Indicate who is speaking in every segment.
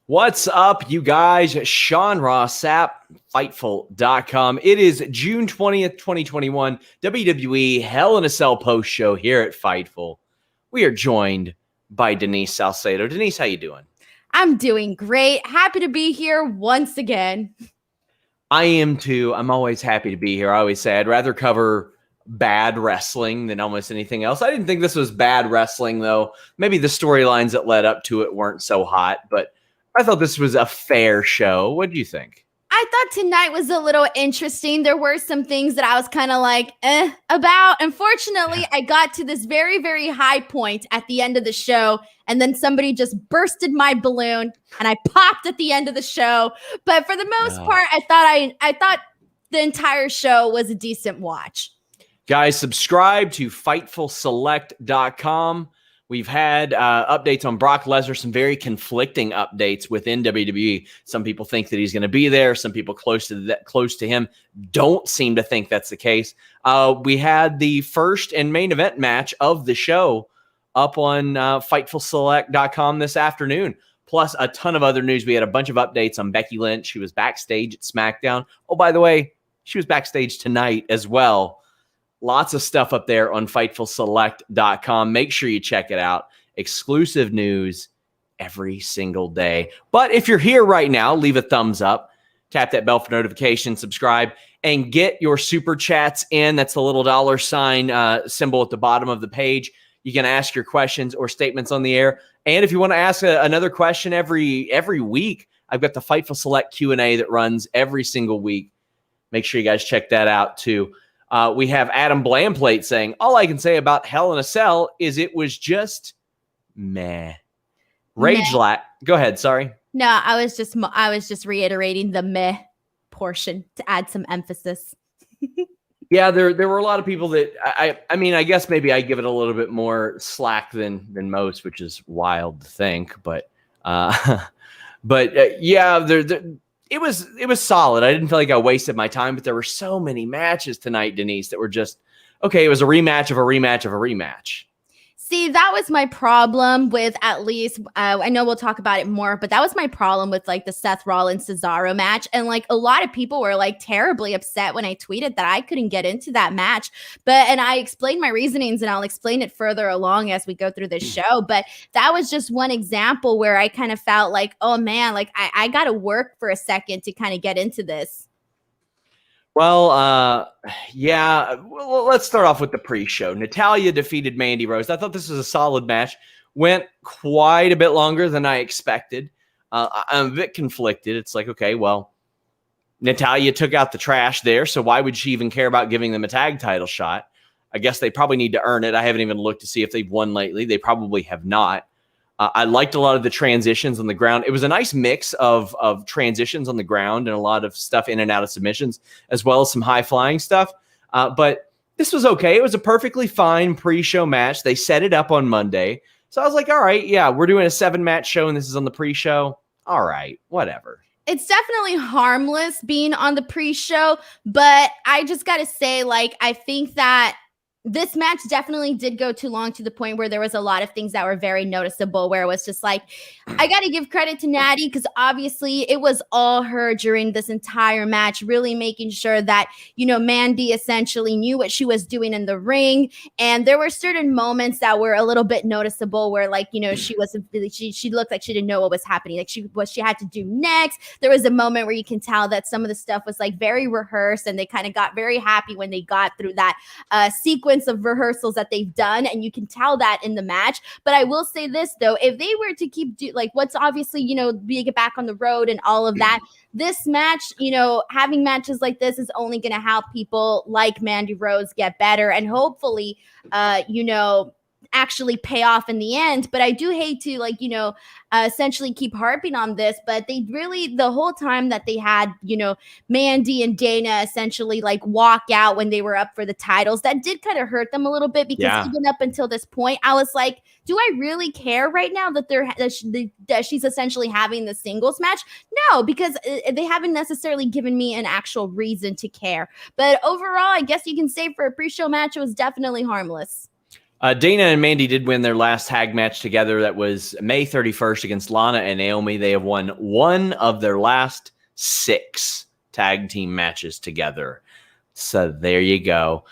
Speaker 1: What's up, you guys? Sean Ross Sapp, Fightful.com. It is June 20th, 2021, WWE Hell in a Cell post show here at Fightful. We are joined by Denise Salcedo. Denise, how you doing?
Speaker 2: I'm doing great. Happy to be here once again.
Speaker 1: I am too. I'm always happy to be here. I always say I'd rather cover bad wrestling than almost anything else. I didn't think this was bad wrestling, though. Maybe the storylines that led up to it weren't so hot, but I thought this was a fair show. What do you think?
Speaker 2: I thought tonight was a little interesting. There were some things that I was kind of like, about. Unfortunately, I got to this very, very high point at the end of the show, and then somebody just bursted my balloon, and I popped at the end of the show. But for the most part, I thought the entire show was a decent watch.
Speaker 1: Guys, subscribe to FightfulSelect.com. We've had updates on Brock Lesnar, some very conflicting updates within WWE. Some people think that he's going to be there. Some people close to him don't seem to think that's the case. We had the first and main event match of the show up on FightfulSelect.com this afternoon, plus a ton of other news. We had a bunch of updates on Becky Lynch. She was backstage at SmackDown. Oh, by the way, she was backstage tonight as well. Lots of stuff up there on FightfulSelect.com. Make sure you check it out. Exclusive news every single day. But if you're here right now, leave a thumbs up. Tap that bell for notifications, subscribe, and get your super chats in. That's the little $ symbol at the bottom of the page. You can ask your questions or statements on the air. And if you want to ask another question every week, I've got the Fightful Select Q&A that runs every single week. Make sure you guys check that out too. We have Adam Blamplate saying, all I can say about Hell in a Cell is it was just meh. Go ahead. Sorry.
Speaker 2: No, I was just reiterating the meh portion to add some emphasis.
Speaker 1: Yeah, there were a lot of people that I mean, I guess maybe I give it a little bit more slack than most, which is wild to think, but It was solid. I didn't feel like I wasted my time, but there were so many matches tonight, Denise, that were just, okay, it was a rematch of a rematch of a rematch.
Speaker 2: See, that was my problem with at least, I know we'll talk about it more, but that was my problem with like the Seth Rollins Cesaro match. And like a lot of people were like terribly upset when I tweeted that I couldn't get into that match. And I explained my reasonings, and I'll explain it further along as we go through this show. But that was just one example where I kind of felt like, oh man, like I got to work for a second to kind of get into this.
Speaker 1: Well, let's start off with the pre-show. Natalya defeated Mandy Rose. I thought this was a solid match. Went quite a bit longer than I expected. I'm a bit conflicted. It's like, okay, well, Natalya took out the trash there, so why would she even care about giving them a tag title shot? I guess they probably need to earn it. I haven't even looked to see if they've won lately. They probably have not. I liked a lot of the transitions on the ground. It was a nice mix of transitions on the ground and a lot of stuff in and out of submissions, as well as some high-flying stuff. But this was okay. It was a perfectly fine pre-show match. They set it up on Monday. So I was like, all right, yeah, we're doing a 7-match show, and this is on the pre-show. All right, whatever.
Speaker 2: It's definitely harmless being on the pre-show, but I just got to say, like, I think that this match definitely did go too long, to the point where there was a lot of things that were very noticeable, where it was just like, I got to give credit to Natty, because obviously it was all her during this entire match, really making sure that, Mandy essentially knew what she was doing in the ring. And there were certain moments that were a little bit noticeable where, like, she looked like she didn't know what was happening, like what she had to do next. There was a moment where you can tell that some of the stuff was like very rehearsed, and they kind of got very happy when they got through that sequence of rehearsals that they've done, and you can tell that in the match. But I will say this though, if they were to keep what's obviously, being back on the road and all of that, this match, having matches like this is only going to help people like Mandy Rose get better, and hopefully actually pay off in the end. But I do hate to essentially keep harping on this, but they really, the whole time that they had, Mandy and Dana essentially walk out when they were up for the titles, that did kind of hurt them a little bit, because even up until this point, I was like, do I really care right now that she's essentially having the singles match? No, because they haven't necessarily given me an actual reason to care. But overall, I guess you can say for a pre-show match, it was definitely harmless.
Speaker 1: Dana and Mandy did win their last tag match together. That was May 31st against Lana and Naomi. They have won one of their last 6 tag team matches together. So there you go.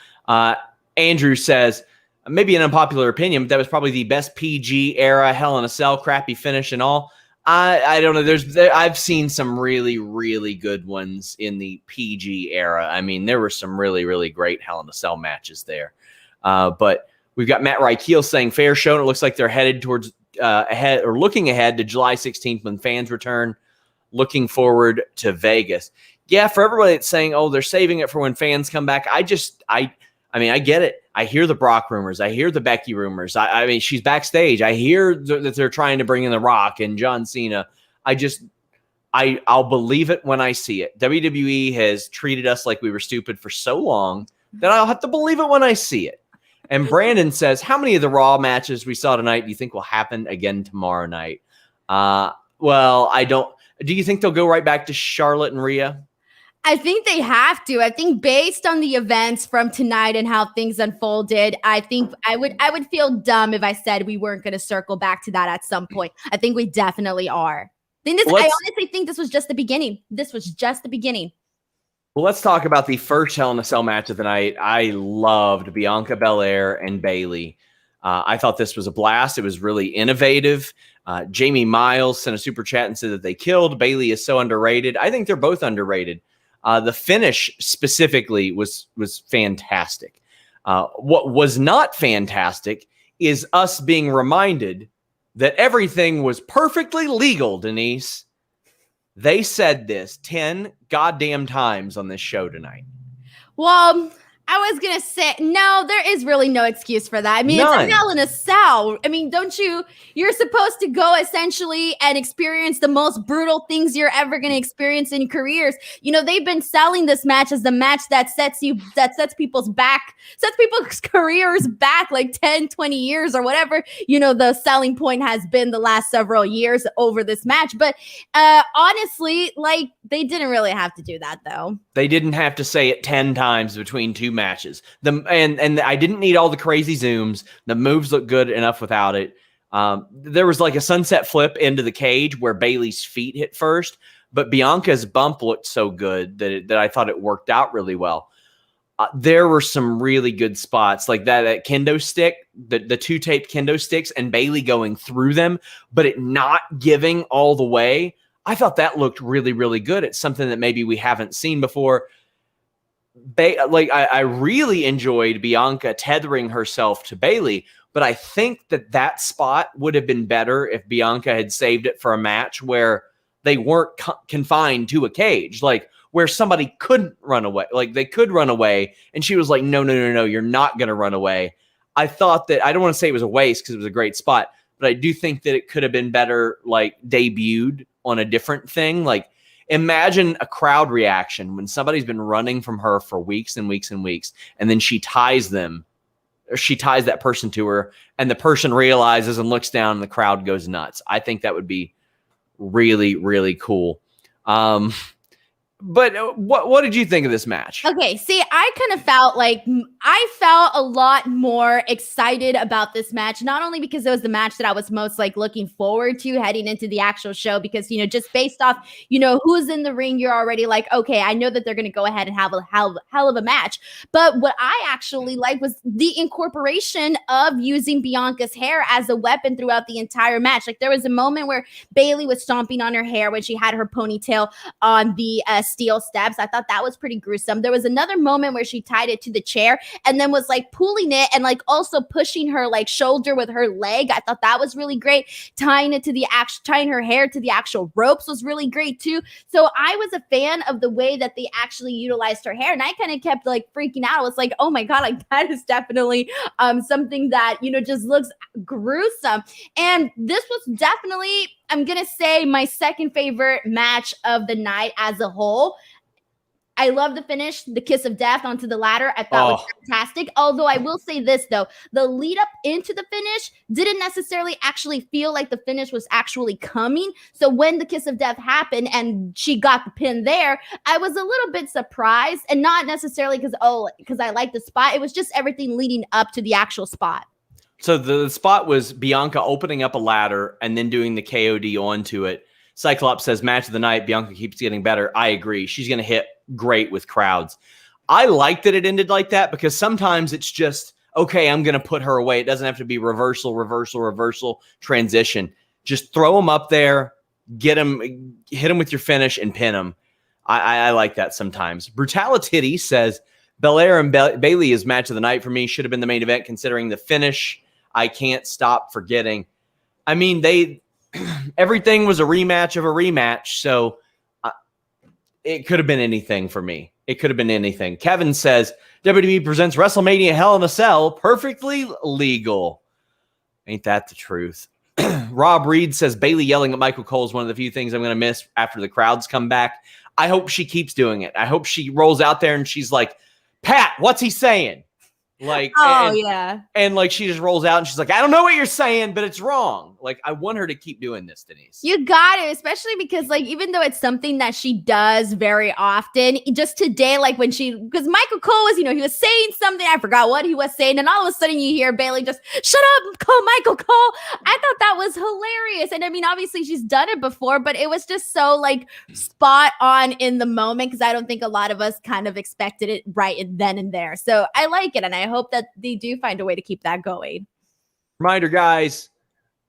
Speaker 1: Andrew says, maybe an unpopular opinion, but that was probably the best PG era Hell in a Cell, crappy finish and all. I don't know. I've seen some really, really good ones in the PG era. I mean, there were some really, really great Hell in a Cell matches there. But we've got Matt Rykeel saying fair show. And it looks like they're headed towards looking ahead to July 16th when fans return. Looking forward to Vegas. Yeah, for everybody that's saying, oh, they're saving it for when fans come back. I mean, I get it. I hear the Brock rumors. I hear the Becky rumors. I mean, she's backstage. I hear that they're trying to bring in The Rock and John Cena. I'll believe it when I see it. WWE has treated us like we were stupid for so long that I'll have to believe it when I see it. And Brandon says, how many of the Raw matches we saw tonight do you think will happen again tomorrow night? Well, I don't. Do you think they'll go right back to Charlotte and Rhea?
Speaker 2: I think they have to. I think based on the events from tonight and how things unfolded, I think I would feel dumb if I said we weren't going to circle back to that at some point. I think we definitely are. I honestly think this was just the beginning.
Speaker 1: Well, let's talk about the first Hell in a Cell match of the night. I loved Bianca Belair and Bayley. I thought this was a blast. It was really innovative. Jamie Miles sent a super chat and said that they killed. Bayley is so underrated. I think they're both underrated. The finish specifically was fantastic. What was not fantastic is us being reminded that everything was perfectly legal, Denise. They said this 10 goddamn times on this show tonight.
Speaker 2: Well, I was going to say, no, there is really no excuse for that. I mean, None. It's a Hell in a Cell. I mean, you're supposed to go essentially and experience the most brutal things you're ever going to experience in careers. You know, they've been selling this match as the match that sets people's careers back like 10, 20 years or whatever, you know, the selling point has been the last several years over this match. But honestly, like, they didn't really have to do that, though.
Speaker 1: They didn't have to say it 10 times between two matches. And I didn't need all the crazy zooms. The moves look good enough without it. There was like a sunset flip into the cage where Bayley's feet hit first, but Bianca's bump looked so good that I thought it worked out really well. There were some really good spots like that kendo stick, the 2 taped kendo sticks and Bayley going through them, but it not giving all the way. I thought that looked really, really good. It's something that maybe we haven't seen before. I really enjoyed Bianca tethering herself to Bayley, but I think that spot would have been better if Bianca had saved it for a match where they weren't confined to a cage, like where somebody couldn't run away. Like they could run away, and she was like, no, you're not going to run away. I thought that, I don't want to say it was a waste because it was a great spot, but I do think that it could have been better, like debuted on a different thing. Like imagine a crowd reaction when somebody's been running from her for weeks and weeks and weeks, and then she ties that person to her, and the person realizes and looks down and the crowd goes nuts. I think that would be really, really cool. But what did you think of this match?
Speaker 2: Okay, see, I kind of felt a lot more excited about this match, not only because it was the match that I was most like looking forward to heading into the actual show, because, you know, just based off, you know, who's in the ring, you're already like, okay, I know that they're going to go ahead and have a hell of a match. But what I actually liked was the incorporation of using Bianca's hair as a weapon throughout the entire match. Like there was a moment where Bayley was stomping on her hair when she had her ponytail on the steel steps. I thought that was pretty gruesome. There was another moment where she tied it to the chair and then was like pulling it and like also pushing her like shoulder with her leg. I thought that was really great. Tying her hair to the actual ropes was really great too. So I was a fan of the way that they actually utilized her hair, and I kind of kept like freaking out. I was like, oh my God, like that is definitely something that, you know, just looks gruesome. And this was definitely, I'm going to say, my second favorite match of the night as a whole. I love the finish, the kiss of death onto the ladder. I thought was fantastic. Although I will say this, though, the lead up into the finish didn't necessarily actually feel like the finish was actually coming. So when the kiss of death happened and she got the pin there, I was a little bit surprised, and not necessarily because I like the spot. It was just everything leading up to the actual spot.
Speaker 1: So the spot was Bianca opening up a ladder and then doing the KOD onto it. Cyclops says, match of the night. Bianca keeps getting better. I agree. She's going to hit great with crowds. I like that it ended like that because sometimes it's just, okay, I'm going to put her away. It doesn't have to be reversal, transition. Just throw them up there, hit them with your finish and pin them. I like that sometimes. Brutality says, Belair and Bayley is match of the night for me. Should have been the main event considering the finish. I can't stop forgetting. I mean, everything was a rematch of a rematch, so it could have been anything for me. It could have been anything. Kevin says, WWE presents WrestleMania Hell in a Cell, perfectly legal. Ain't that the truth? Rob Reed says, Bayley yelling at Michael Cole is one of the few things I'm going to miss after the crowds come back. I hope she keeps doing it. I hope she rolls out there and she's like, Pat, what's he saying? Like,
Speaker 2: yeah.
Speaker 1: And like, she just rolls out and she's like, I don't know what you're saying, but it's wrong. Like, I want her to keep doing this, Denise.
Speaker 2: You got it, especially because like, even though it's something that she does very often, just today, like when because Michael Cole was, he was saying something, I forgot what he was saying. And all of a sudden you hear Bayley just, shut up, Michael Cole. I thought that was hilarious. And I mean, obviously she's done it before, but it was just so like spot on in the moment. Cause I don't think a lot of us kind of expected it right then and there. So I like it. And I hope that they do find a way to keep that going.
Speaker 1: Reminder, guys,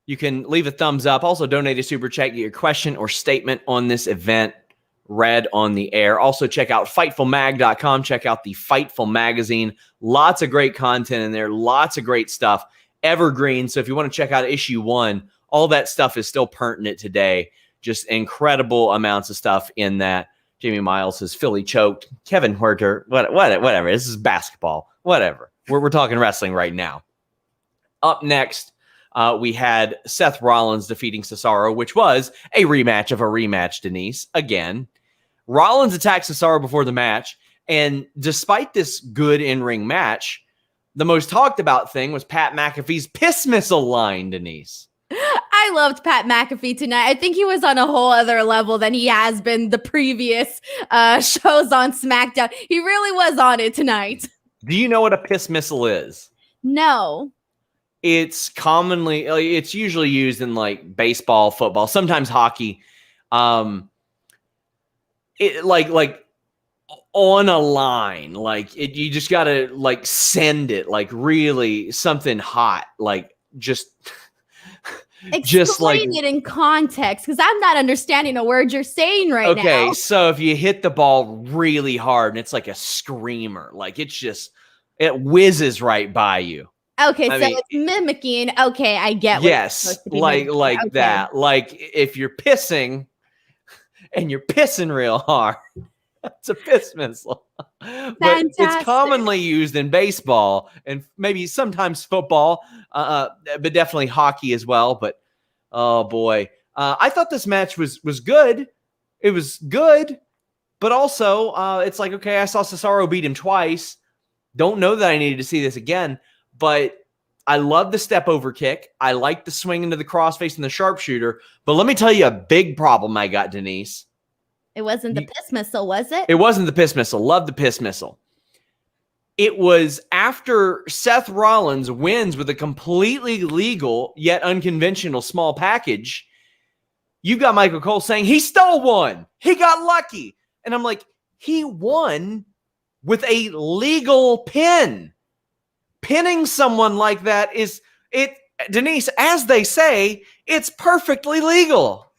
Speaker 1: you can leave a thumbs up. Also, donate a super chat, get your question or statement on this event read on the air. Also, check out FightfulMag.com. Check out the Fightful magazine. Lots of great content in there. Lots of great stuff. Evergreen. So if you want to check out issue 1, all that stuff is still pertinent today. Just incredible amounts of stuff in that. Jamie Miles says, Philly choked. Kevin Huerter, whatever. This is basketball. Whatever. We're talking wrestling right now. Up next, we had Seth Rollins defeating Cesaro, which was a rematch of a rematch, Denise. Again, Rollins attacked Cesaro before the match, and despite this good in-ring match, the most talked about thing was Pat McAfee's piss missile line, Denise.
Speaker 2: I loved Pat McAfee tonight. I think he was on a whole other level than he has been the previous shows on SmackDown. He really was on it tonight.
Speaker 1: Do you know what a piss missile is?
Speaker 2: No.
Speaker 1: It's usually used in like baseball, football, sometimes hockey. It like on a line, you just gotta like send it like really something hot, like just
Speaker 2: explain it in context because I'm not understanding a word you're saying right now.
Speaker 1: Okay, so if you hit the ball really hard and it's like a screamer, like it whizzes right by you.
Speaker 2: Okay, it's mimicking. Okay, I get what
Speaker 1: yes, like okay. That. Like if you're pissing and you're pissing real hard, it's a piss missile. But it's commonly used in baseball and maybe sometimes football, but definitely hockey as well. But oh boy, I thought this match was good. It was good, but also it's like, okay, I saw Cesaro beat him twice. Don't know that I needed to see this again, but I love the step over kick. I like the swing into the crossface and the sharpshooter. But let me tell you a big problem I got, Denise.
Speaker 2: It wasn't the piss missile, was it?
Speaker 1: It wasn't the piss missile. Love the piss missile. It was after Seth Rollins wins with a completely legal yet unconventional small package. You got Michael Cole saying he stole one. He got lucky. And I'm like, he won with a legal pin. Pinning someone like that Denise, as they say, it's perfectly legal.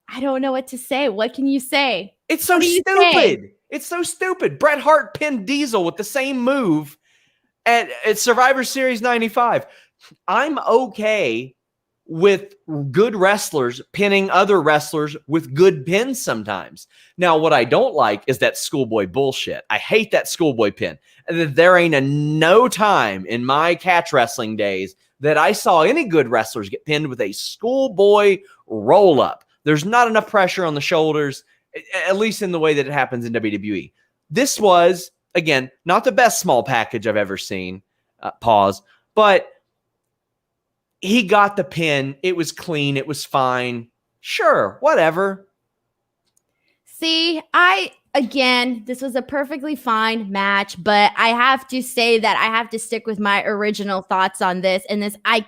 Speaker 2: I don't know what to say. What can you say?
Speaker 1: It's so stupid. It's so stupid. Bret Hart pinned Diesel with the same move at Survivor Series 95. I'm okay with good wrestlers pinning other wrestlers with good pins sometimes. Now, what I don't like is that schoolboy bullshit. I hate that schoolboy pin. And there ain't no time in my catch wrestling days that I saw any good wrestlers get pinned with a schoolboy roll-up. There's not enough pressure on the shoulders, at least in the way that it happens in WWE. This was, again, not the best small package I've ever seen. But he got the pin. It was clean. It was fine. Sure, whatever.
Speaker 2: See, I Again, this was a perfectly fine match, but I have to say that I have to stick with my original thoughts on this. And this, I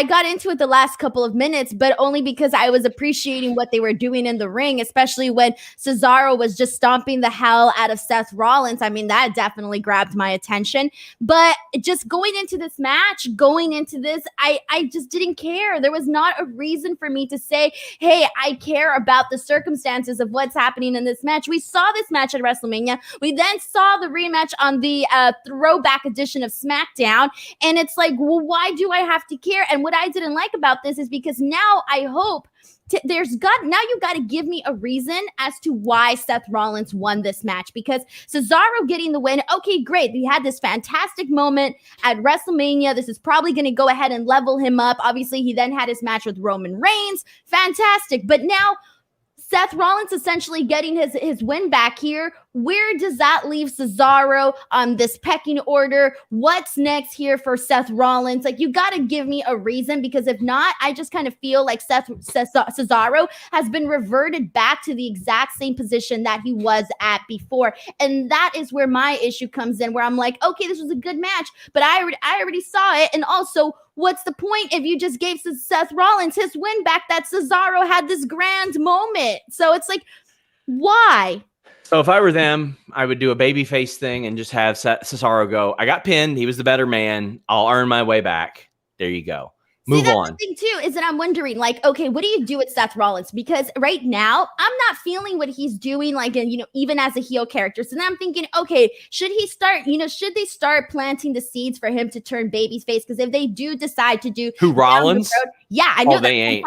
Speaker 2: got into it the last couple of minutes, but only because I was appreciating what they were doing in the ring, especially when Cesaro was just stomping the hell out of Seth Rollins. I mean, that definitely grabbed my attention. But just going into this, I just didn't care. There was not a reason for me to say, hey, I care about the circumstances of what's happening in this match. We saw this match at WrestleMania. We then saw the rematch on the throwback edition of SmackDown. And it's like, well, why do I have to care? And what I didn't like about this is because now I hope now you got to give me a reason as to why Seth Rollins won this match, because Cesaro getting the win, okay, great. He had this fantastic moment at WrestleMania. This is probably going to go ahead and level him up. Obviously, he then had his match with Roman Reigns. Fantastic. But now Seth Rollins essentially getting his win back here. Where does that leave Cesaro on this pecking order? What's next here for Seth Rollins? Like, you got to give me a reason, because if not, I just kind of feel like Cesaro has been reverted back to the exact same position that he was at before. And that is where my issue comes in, where I'm like, okay, this was a good match, but I already saw it. And also, what's the point if you just gave Seth Rollins his win back that Cesaro had this grand moment? So it's like, why?
Speaker 1: So if I were them, I would do a babyface thing and just have Cesaro go, I got pinned. He was the better man. I'll earn my way back. There you go. Move on.
Speaker 2: The thing too is that I'm wondering, like, okay, what do you do with Seth Rollins? Because right now I'm not feeling what he's doing, like, even as a heel character. So then I'm thinking, okay, should they start planting the seeds for him to turn babyface? Because if they do decide to do
Speaker 1: Rollins,
Speaker 2: yeah, I know
Speaker 1: they ain't.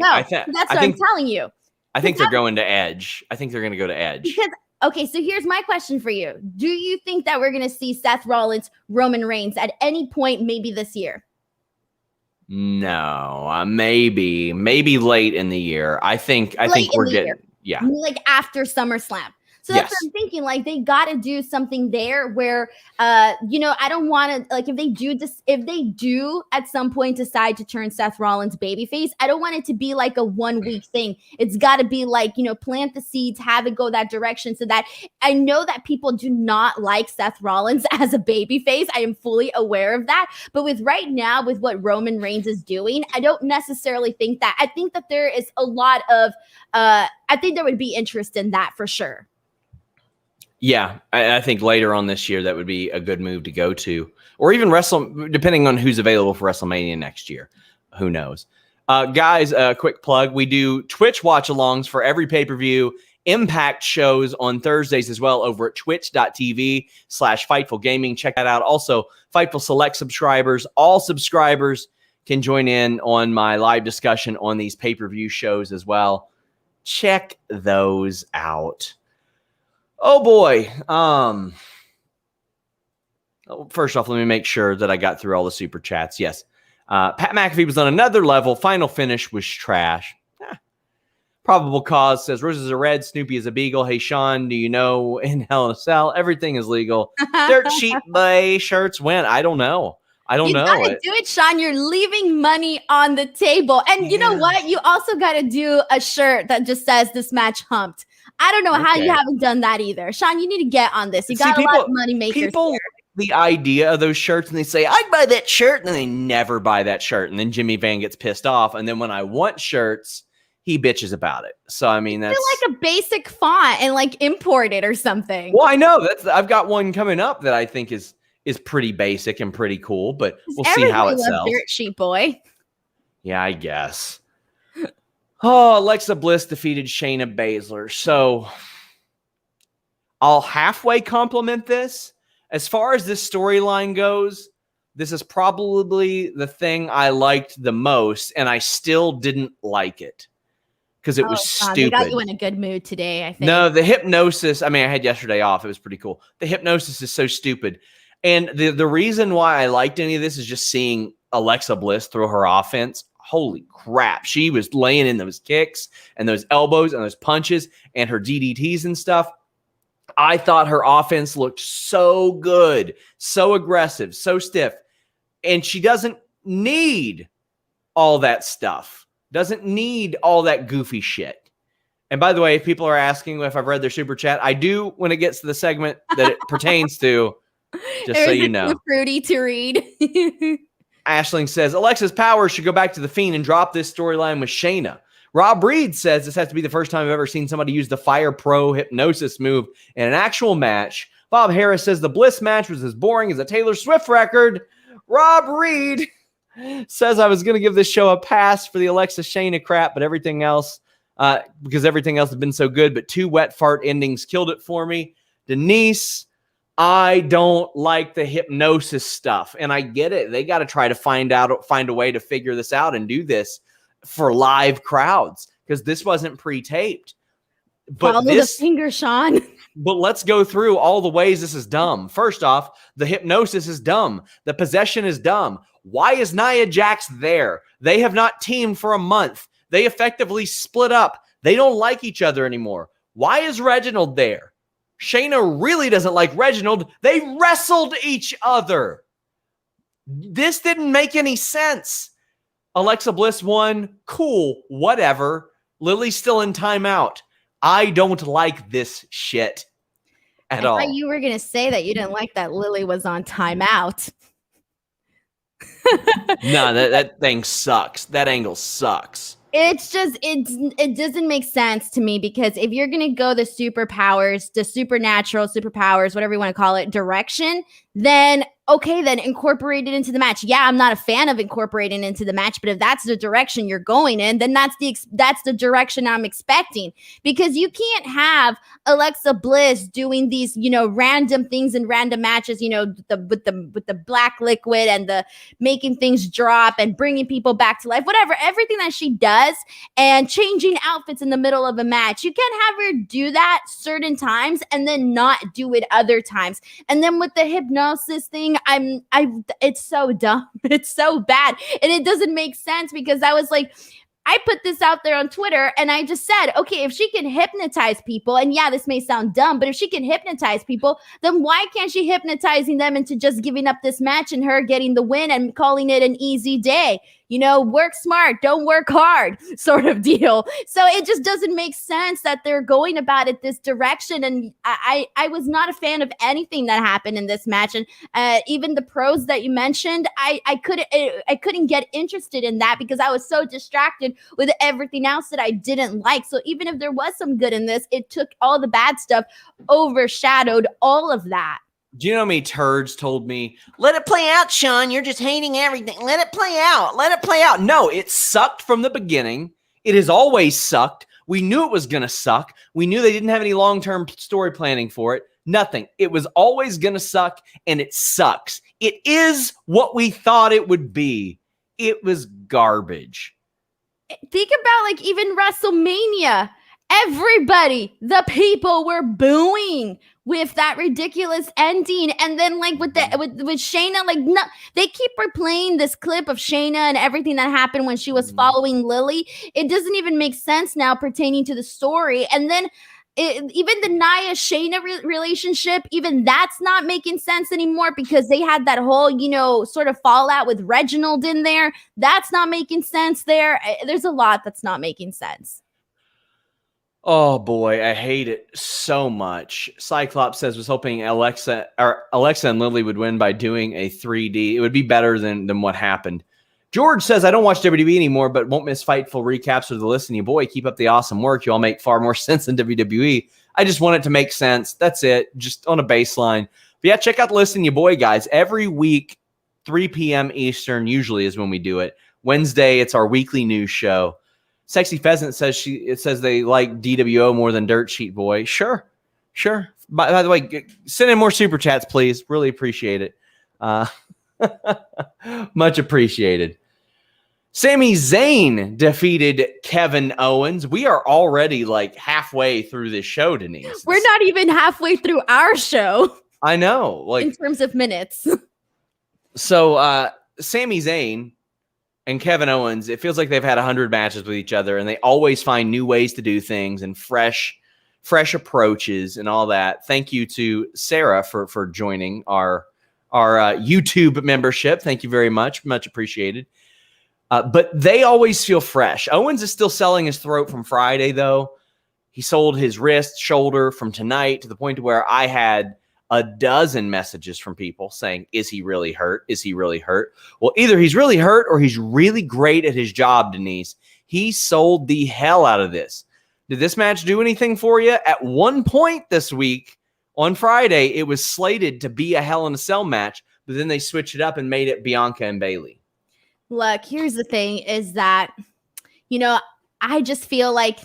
Speaker 2: No, that's what I'm telling you.
Speaker 1: I think they're going to Edge. I think they're going to go to Edge.
Speaker 2: Because, okay, so here's my question for you. Do you think that we're going to see Seth Rollins, Roman Reigns at any point maybe this year?
Speaker 1: No, maybe late in the year. I think we're getting, yeah.
Speaker 2: Like after SummerSlam. So that's what I'm thinking. Like, they got to do something there where, I don't want to, like, if they do at some point decide to turn Seth Rollins babyface, I don't want it to be like a 1 week thing. It's got to be like, plant the seeds, have it go that direction, so that I know that people do not like Seth Rollins as a babyface. I am fully aware of that. But with right now, with what Roman Reigns is doing, I don't necessarily think that. I think that there is a lot of, I think there would be interest in that for sure.
Speaker 1: Yeah, I think later on this year, that would be a good move to go to. Or even depending on who's available for WrestleMania next year. Who knows? Guys, a quick plug. We do Twitch watch-alongs for every pay-per-view. Impact shows on Thursdays as well over at twitch.tv/Fightful Gaming. Check that out. Also, Fightful Select subscribers. All subscribers can join in on my live discussion on these pay-per-view shows as well. Check those out. Oh boy. First off, let me make sure that I got through all the super chats. Yes. Pat McAfee was on another level. Final finish was trash. Probable cause says Roses are red, Snoopy is a beagle. Hey Sean, do you know in Hell in a Cell everything is legal? Dirt sheet bay shirts win. I don't know. You gotta
Speaker 2: do it, Sean. You're leaving money on the table. And you know what? You also gotta do a shirt that just says this match humped. I don't know how you haven't done that either. Sean, you need to get on this. You got a lot of money makers.
Speaker 1: People the idea of those shirts and they say, I'd buy that shirt, and then they never buy that shirt. And then Jimmy Van gets pissed off. And then when I want shirts, he bitches about it. So I mean, that's
Speaker 2: like a basic font and like import it or something.
Speaker 1: Well, I know I've got one coming up that I think is pretty basic and pretty cool, but we'll see how it sells.
Speaker 2: Dirt sheet boy.
Speaker 1: Yeah, I guess. Oh, Alexa Bliss defeated Shayna Baszler. So I'll halfway compliment this. As far as this storyline goes, this is probably the thing I liked the most, and I still didn't like it because it was stupid.
Speaker 2: They got you in a good mood today, I think.
Speaker 1: No, the hypnosis, I mean, I had yesterday off. It was pretty cool. The hypnosis is so stupid. And the reason why I liked any of this is just seeing Alexa Bliss throw her offense. Holy crap. She was laying in those kicks and those elbows and those punches and her DDTs and stuff. I thought her offense looked so good, so aggressive, so stiff. And she doesn't need all that stuff. Doesn't need all that goofy shit. And by the way, if people are asking if I've read their super chat, I do when it gets to the segment that it pertains to, just so you know.
Speaker 2: Too fruity to read.
Speaker 1: Ashling says, Alexa's power should go back to The Fiend and drop this storyline with Shayna. Rob Reed says this has to be the first time I've ever seen somebody use the Fire Pro hypnosis move in an actual match. Bob Harris says the Bliss match was as boring as a Taylor Swift record. Rob Reed says I was going to give this show a pass for the Alexa Shayna crap, but everything else, because everything else has been so good, but 2 wet fart endings killed it for me. Denise, I don't like the hypnosis stuff, and I get it. They got to try to find a way to figure this out and do this for live crowds, because this wasn't pre-taped. But
Speaker 2: follow the finger, Sean.
Speaker 1: But let's go through all the ways this is dumb. First off, the hypnosis is dumb. The possession is dumb. Why is Nia Jax there? They have not teamed for a month. They effectively split up. They don't like each other anymore. Why is Reginald there? Shayna really doesn't like Reginald. They wrestled each other. This didn't make any sense. Alexa Bliss won. Cool. Whatever. Lily's still in timeout. I don't like this shit at all.
Speaker 2: I thought you were going to say that you didn't like that Lily was on timeout.
Speaker 1: No, that thing sucks. That angle sucks.
Speaker 2: It's just, it doesn't make sense to me, because if you're going to go the superpowers, the supernatural superpowers, whatever you want to call it, direction, then okay, then incorporate it into the match. Yeah, I'm not a fan of incorporating into the match, but if that's the direction you're going in, then that's the direction I'm expecting, because you can't have Alexa Bliss doing these, random things in random matches, with the black liquid and the making things drop and bringing people back to life, whatever, everything that she does, and changing outfits in the middle of a match. You can't have her do that certain times and then not do it other times. And then with the hypnosis thing, it's so dumb. It's so bad. And it doesn't make sense, because I was like, I put this out there on Twitter and I just said, okay, if she can hypnotize people, and yeah, this may sound dumb, but if she can hypnotize people, then why can't she hypnotizing them into just giving up this match and her getting the win and calling it an easy day? Work smart, don't work hard sort of deal. So it just doesn't make sense that they're going about it this direction. And I was not a fan of anything that happened in this match. And even the pros that you mentioned, I couldn't get interested in that, because I was so distracted with everything else that I didn't like. So even if there was some good in this, it took all the bad stuff, overshadowed all of that.
Speaker 1: Do you know how many turds told me, let it play out, Sean. You're just hating everything. Let it play out. Let it play out. No, it sucked from the beginning. It has always sucked. We knew it was going to suck. We knew they didn't have any long-term story planning for it. Nothing. It was always going to suck, and it sucks. It is what we thought it would be. It was garbage.
Speaker 2: Think about even WrestleMania. Everybody, the people were booing with that ridiculous ending. And then with Shayna, no, they keep replaying this clip of Shayna and everything that happened when she was following Lily. It doesn't even make sense now pertaining to the story. And then even the Nia Shayna relationship, even that's not making sense anymore, because they had that whole, sort of fallout with Reginald in there. That's not making sense there. There's a lot that's not making sense.
Speaker 1: Oh boy, I hate it so much. Cyclops says was hoping Alexa and Lily would win by doing a 3D. It would be better than what happened. George says, I don't watch WWE anymore, but won't miss Fightful recaps of the list. And you boy, keep up the awesome work. You all make far more sense than WWE. I just want it to make sense. That's it. Just on a baseline. But yeah, check out the list and you boy, guys. Every week, 3 p.m. Eastern usually is when we do it. Wednesday, it's our weekly news show. Sexy Pheasant says it says they like DWO more than Dirt Sheet Boy. Sure. By the way, send in more super chats, please. Really appreciate it. Much appreciated. Sami Zayn defeated Kevin Owens. We are already halfway through this show, Denise.
Speaker 2: We're not even halfway through our show.
Speaker 1: I know.
Speaker 2: In terms of minutes.
Speaker 1: So Sami Zayn and Kevin Owens, it feels like they've had 100 matches with each other, and they always find new ways to do things and fresh approaches and all that. Thank you to Sarah for joining our YouTube membership. Thank you very much. Much appreciated. But they always feel fresh. Owens is still selling his throat from Friday, though. He sold his wrist, shoulder from tonight to the point where I had a dozen messages from people saying, is he really hurt? Is he really hurt? Well, either he's really hurt or he's really great at his job, Denise. He sold the hell out of this. Did this match do anything for you? At one point this week, on Friday, it was slated to be a Hell in a Cell match, but then they switched it up and made it Bianca and Bayley.
Speaker 2: Look, here's the thing is that, I just feel like,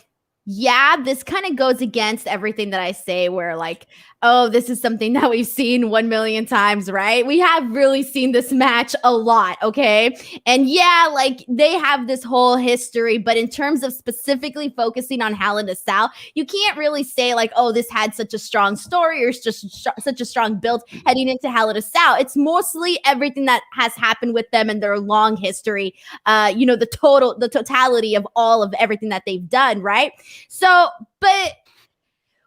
Speaker 2: this kind of goes against everything that I say where like, oh, this is something that we've seen 1 million times, right? We have really seen this match a lot, okay? And like they have this whole history, but in terms of specifically focusing on Hell in a Cell, you can't really say like, oh, this had such a strong story or just such a strong build heading into Hell in a Cell. It's mostly everything that has happened with them and their long history, the totality of all of everything that they've done, right? So, but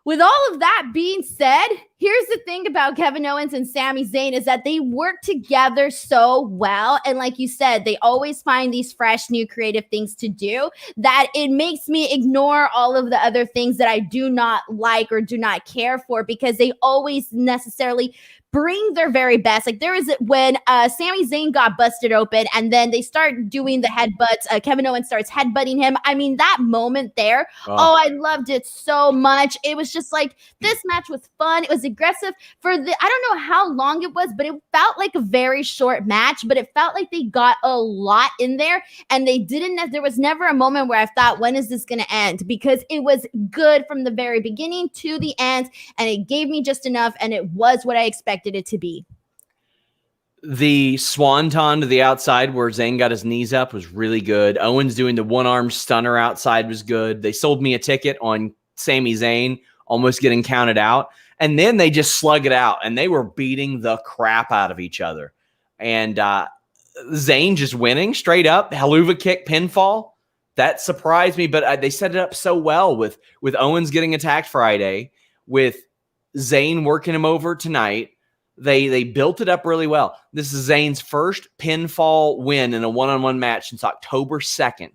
Speaker 2: with all of that being said, here's the thing about Kevin Owens and Sami Zayn is that they work together so well. And like you said, they always find these fresh, new, creative things to do that it makes me ignore all of the other things that I do not like or do not care for because they always necessarily bring their very best. Like there is when Sami Zayn got busted open and then they start doing the headbutts. Kevin Owens starts headbutting him. I mean, that moment there, I loved it so much. It was just like, this match was fun. It was aggressive I don't know how long it was, but it felt like a very short match, but it felt like they got a lot in there and there was never a moment where I thought, when is this going to end? Because it was good from the very beginning to the end and it gave me just enough and it was what I expected it to be.
Speaker 1: The swanton to the outside where Zayn got his knees up was really good. Owens doing the one-arm stunner outside was good. They sold me a ticket on Sami Zayn almost getting counted out. And then they just slug it out and they were beating the crap out of each other. And Zayn just winning straight up, Helluva kick pinfall. That surprised me, but they set it up so well with Owens getting attacked Friday, with Zayn working him over tonight. They built it up really well. This is Zayn's first pinfall win in a one-on-one match since October 2nd.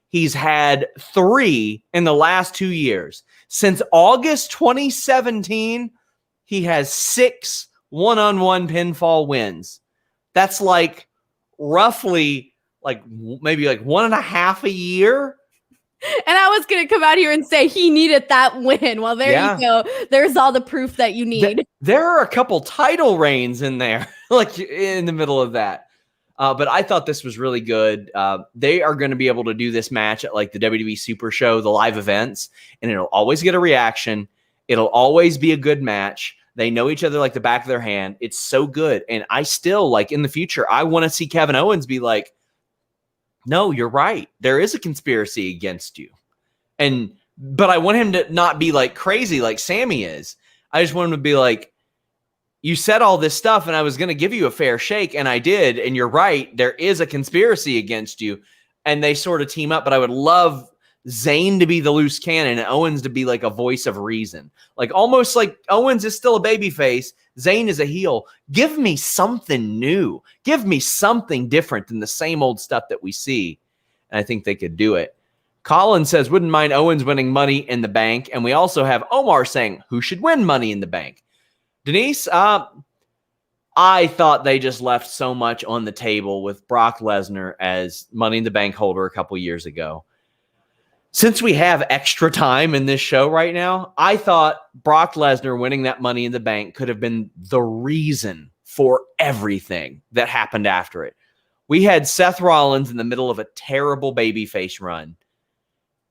Speaker 1: He's had 3 in the last 2 years. Since August 2017, he has 6 one-on-one pinfall wins. That's like roughly maybe 1.5 a year.
Speaker 2: And I was going to come out here and say he needed that win. Well, there you go. There's all the proof that you need.
Speaker 1: There are a couple title reigns in there, like in the middle of that. But I thought this was really good. They are going to be able to do this match at like the WWE Super Show, the live events, and it'll always get a reaction. It'll always be a good match. They know each other like the back of their hand. It's so good. And I still, like in the future, I want to see Kevin Owens be like, no, you're right. There is a conspiracy against you. But I want him to not be like crazy like Sami is. I just want him to be like, you said all this stuff and I was going to give you a fair shake and I did. And you're right. There is a conspiracy against you. And they sort of team up. But I would love Zayn to be the loose cannon and Owens to be like a voice of reason. Like almost like Owens is still a babyface. Zayn is a heel. Give me something new. Give me something different than the same old stuff that we see. And I think they could do it. Colin says, wouldn't mind Owens winning Money in the Bank. And we also have Omar saying, who should win Money in the Bank? Denise, I thought they just left so much on the table with Brock Lesnar as Money in the Bank holder a couple years ago. Since we have extra time in this show right now, I thought Brock Lesnar winning that Money in the Bank could have been the reason for everything that happened after it. We had Seth Rollins in the middle of a terrible babyface run.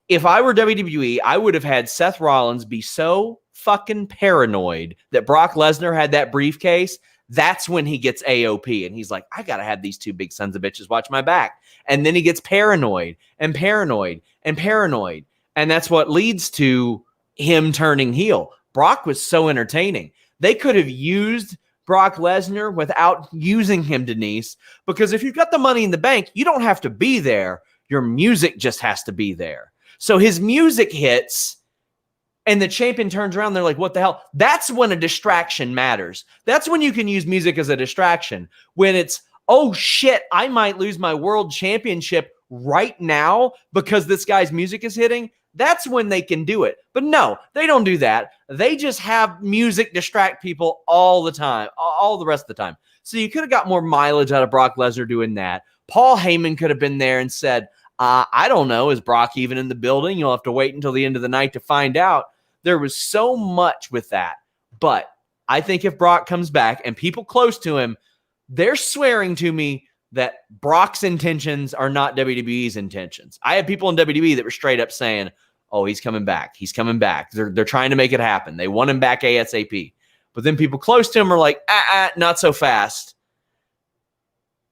Speaker 1: If I were WWE, I would have had Seth Rollins be so fucking paranoid that Brock Lesnar had that briefcase. That's when he gets AOP and he's like, I got to have these 2 big sons of bitches watch my back. And then he gets paranoid and paranoid and paranoid. And that's what leads to him turning heel. Brock was so entertaining. They could have used Brock Lesnar without using him, Denise, because if you've got the Money in the Bank, you don't have to be there. Your music just has to be there. So his music hits and the champion turns around. They're like, what the hell? That's when a distraction matters. That's when you can use music as a distraction. When it's, oh shit, I might lose my world championship right now because this guy's music is hitting. That's when they can do it. But no, they don't do that. They just have music distract people all the time, all the rest of the time. So you could have got more mileage out of Brock Lesnar doing that. Paul Heyman could have been there and said, I don't know, is Brock even in the building? You'll have to wait until the end of the night to find out. There was so much with that. But I think if Brock comes back and people close to him, they're swearing to me that Brock's intentions are not WWE's intentions. I had people in WWE that were straight up saying, oh, he's coming back. He's coming back. They're trying to make it happen. They want him back ASAP. But then people close to him are like, not so fast.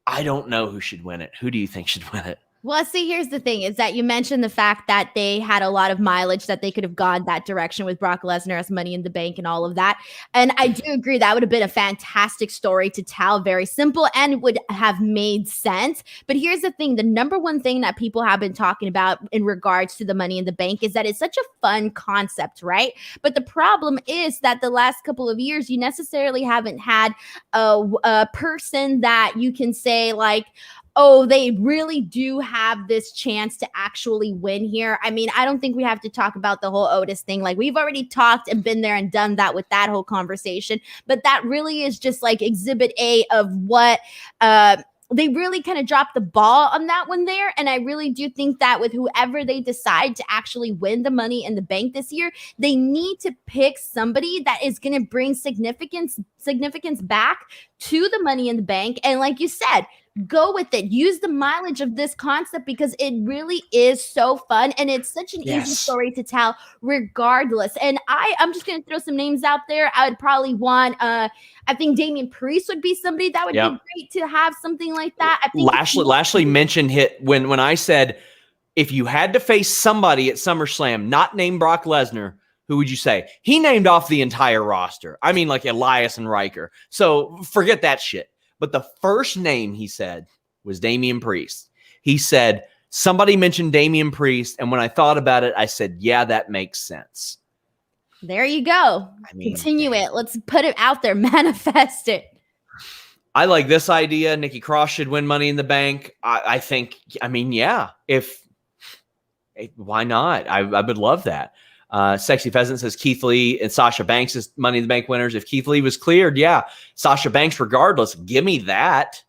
Speaker 1: I don't know who should win it. Who do you think should win it?
Speaker 2: Well, see, here's the thing is that you mentioned the fact that they had a lot of mileage that they could have gone that direction with Brock Lesnar as Money in the Bank and all of that. And I do agree that would have been a fantastic story to tell, very simple, and would have made sense. But here's the thing. The number one thing that people have been talking about in regards to the Money in the Bank is that it's such a fun concept, right? But the problem is that the last couple of years, you necessarily haven't had a person that you can say like, oh, they really do have this chance to actually win here. I mean, I don't think we have to talk about the whole Otis thing. Like, we've already talked and been there and done that with that whole conversation. But that really is just like exhibit A of what they really kind of dropped the ball on that one there. And I really do think that with whoever they decide to actually win the Money in the Bank this year, they need to pick somebody that is going to bring significance back to the Money in the Bank. And like you said, go with it. Use the mileage of this concept because it really is so fun and it's such an easy story to tell regardless. And I'm just going to throw some names out there. I would probably want, I think Damian Priest would be somebody that would be great to have something like that. I think
Speaker 1: Lashley mentioned when I said, if you had to face somebody at SummerSlam, not named Brock Lesnar, who would you say? He named off the entire roster. I mean, like Elias and Riker. So forget that shit. But the first name he said was Damian Priest. He said, somebody mentioned Damian Priest. And when I thought about it, I said, yeah, that makes sense.
Speaker 2: There you go. I mean, continue it. Let's put it out there. Manifest it.
Speaker 1: I like this idea. Nikki Cross should win Money in the Bank. I think, yeah, why not? I would love that. Sexy Pheasant says Keith Lee and Sasha Banks is Money in the Bank winners. If Keith Lee was cleared, yeah. Sasha Banks regardless. Give me that.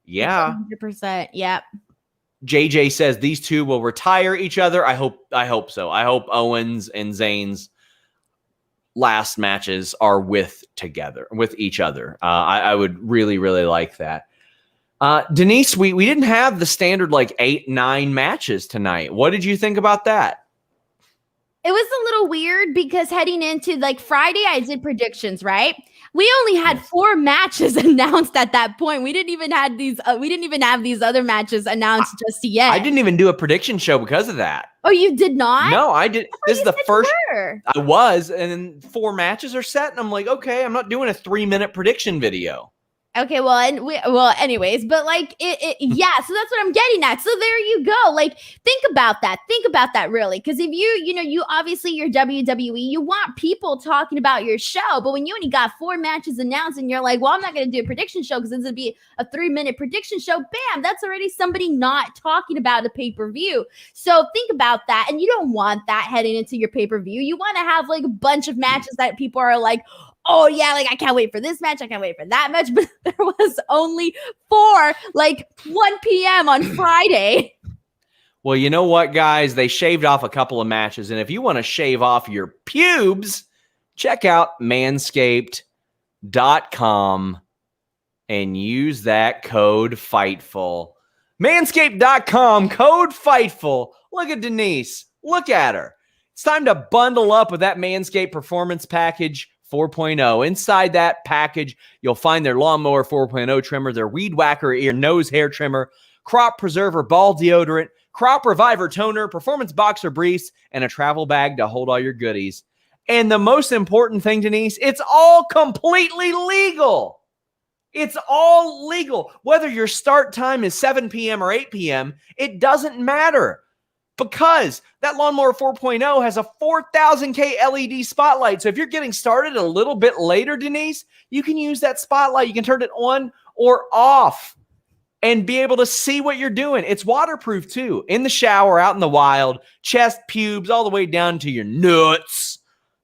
Speaker 1: Yeah.
Speaker 2: 100%. Yep.
Speaker 1: JJ says these two will retire each other. I hope so. I hope Owens and Zayn's last matches are with each other. I would really, really like that. Denise, we didn't have the standard like 8-9 matches tonight. What did you think about that?
Speaker 2: It was a little weird because heading into like Friday, I did predictions, right? We only had 4 matches announced at that point. We didn't even have these. We didn't even have these other matches announced just yet.
Speaker 1: I didn't even do a prediction show because of that.
Speaker 2: Oh, you did not?
Speaker 1: No, I did. This is the first. I was, and then 4 matches are set, and I'm like, okay, I'm not doing a 3-minute prediction video.
Speaker 2: Okay, anyways, but like yeah, so that's what I'm getting at. So there you go. Like, think about that really. Because if you obviously you're WWE, you want people talking about your show, but when you only got 4 matches announced and you're like, well, I'm not going to do a prediction show because it's going to be a 3-minute prediction show, bam, that's already somebody not talking about a pay-per-view. So think about that, and you don't want that heading into your pay-per-view. You want to have like a bunch of matches that people are like, oh yeah, like I can't wait for this match. I can't wait for that match. But there was only 4, like 1 p.m. on Friday.
Speaker 1: Well, you know what, guys? They shaved off a couple of matches. And if you want to shave off your pubes, check out manscaped.com and use that code FIGHTFUL. Manscaped.com, code FIGHTFUL. Look at Denise. Look at her. It's time to bundle up with that Manscaped Performance Package 4.0. Inside that package, you'll find their Lawnmower 4.0 trimmer, their Weed Whacker ear nose hair trimmer, Crop Preserver ball deodorant, Crop Reviver toner, Performance Boxer briefs, and a travel bag to hold all your goodies. And the most important thing, Denise, it's all completely legal. It's all legal. Whether your start time is 7 p.m. or 8 p.m., it doesn't matter. Because that Lawnmower 4.0 has a 4,000K LED spotlight. So if you're getting started a little bit later, Denise, you can use that spotlight. You can turn it on or off. and be able to see what you're doing. It's waterproof too. In the shower, out in the wild, chest, pubes, all the way down to your nuts.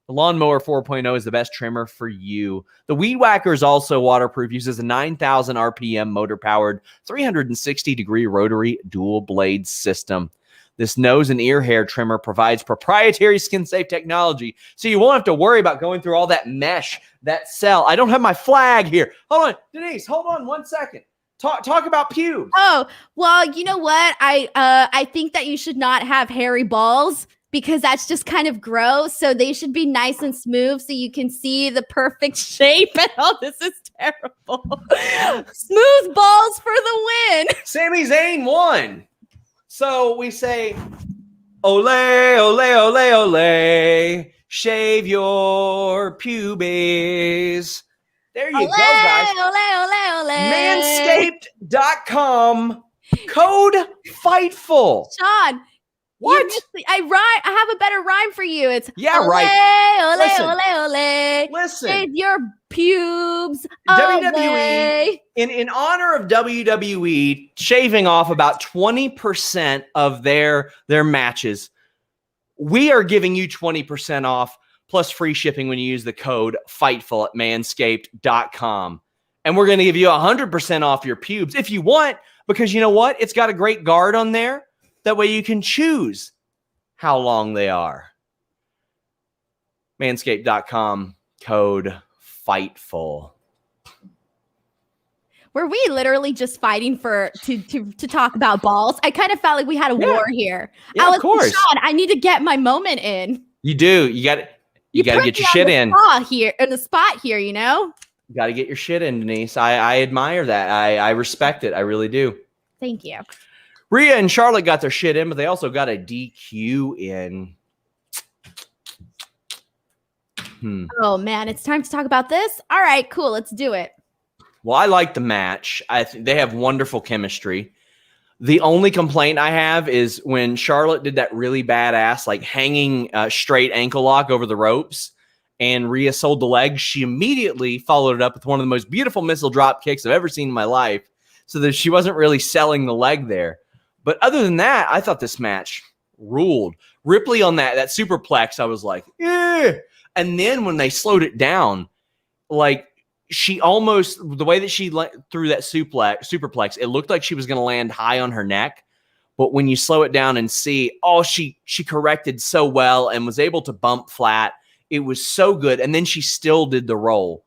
Speaker 1: The Lawnmower 4.0 is the best trimmer for you. The Weed Whacker is also waterproof, uses a 9,000 RPM motor-powered 360-degree rotary dual-blade system. This nose and ear hair trimmer provides proprietary skin-safe technology, so you won't have to worry about going through all that mesh, that cell. I don't have my flag here. Hold on, Denise, hold on 1 second. Talk about pubes.
Speaker 2: Oh, well, you know what? I think that you should not have hairy balls because that's just kind of gross. So they should be nice and smooth so you can see the perfect shape. And oh, this is terrible. Smooth balls for the win.
Speaker 1: Sami Zayn won. So we say, ole, ole, ole, ole, shave your pubes. There you go, guys.
Speaker 2: Ole, ole, ole.
Speaker 1: Manscaped.com, code FIGHTFUL.
Speaker 2: Sean.
Speaker 1: What?
Speaker 2: I have a better rhyme for you. It's
Speaker 1: ole,
Speaker 2: right. Ole,
Speaker 1: listen,
Speaker 2: ole, ole.
Speaker 1: Listen.
Speaker 2: Shave your pubes.
Speaker 1: WWE, in honor of WWE shaving off about 20% of their matches, we are giving you 20% off plus free shipping when you use the code FIGHTFUL at manscaped.com. And we're going to give you 100% off your pubes if you want, because you know what? It's got a great guard on there. That way you can choose how long they are. Manscaped.com, code FIGHTFUL.
Speaker 2: Were we literally just fighting to talk about balls? I kind of felt like we had a war here.
Speaker 1: Yeah, of course.
Speaker 2: Sean, I need to get my moment in.
Speaker 1: You do. You got to get your shit in.
Speaker 2: The spot here, you know?
Speaker 1: You got to get your shit in, Denise. I admire that. I respect it. I really do.
Speaker 2: Thank you.
Speaker 1: Rhea and Charlotte got their shit in, but they also got a DQ in.
Speaker 2: Oh, man. It's time to talk about this? All right, cool. Let's do it.
Speaker 1: Well, I like the match. I think they have wonderful chemistry. The only complaint I have is when Charlotte did that really badass, like hanging straight ankle lock over the ropes, and Rhea sold the leg. She immediately followed it up with one of the most beautiful missile drop kicks I've ever seen in my life, so that she wasn't really selling the leg there. But other than that, I thought this match ruled. Ripley on that superplex, I was like, eh. And then when they slowed it down, like she almost, the way that she threw that superplex, it looked like she was going to land high on her neck. But when you slow it down and see, she corrected so well and was able to bump flat. It was so good. And then she still did the roll.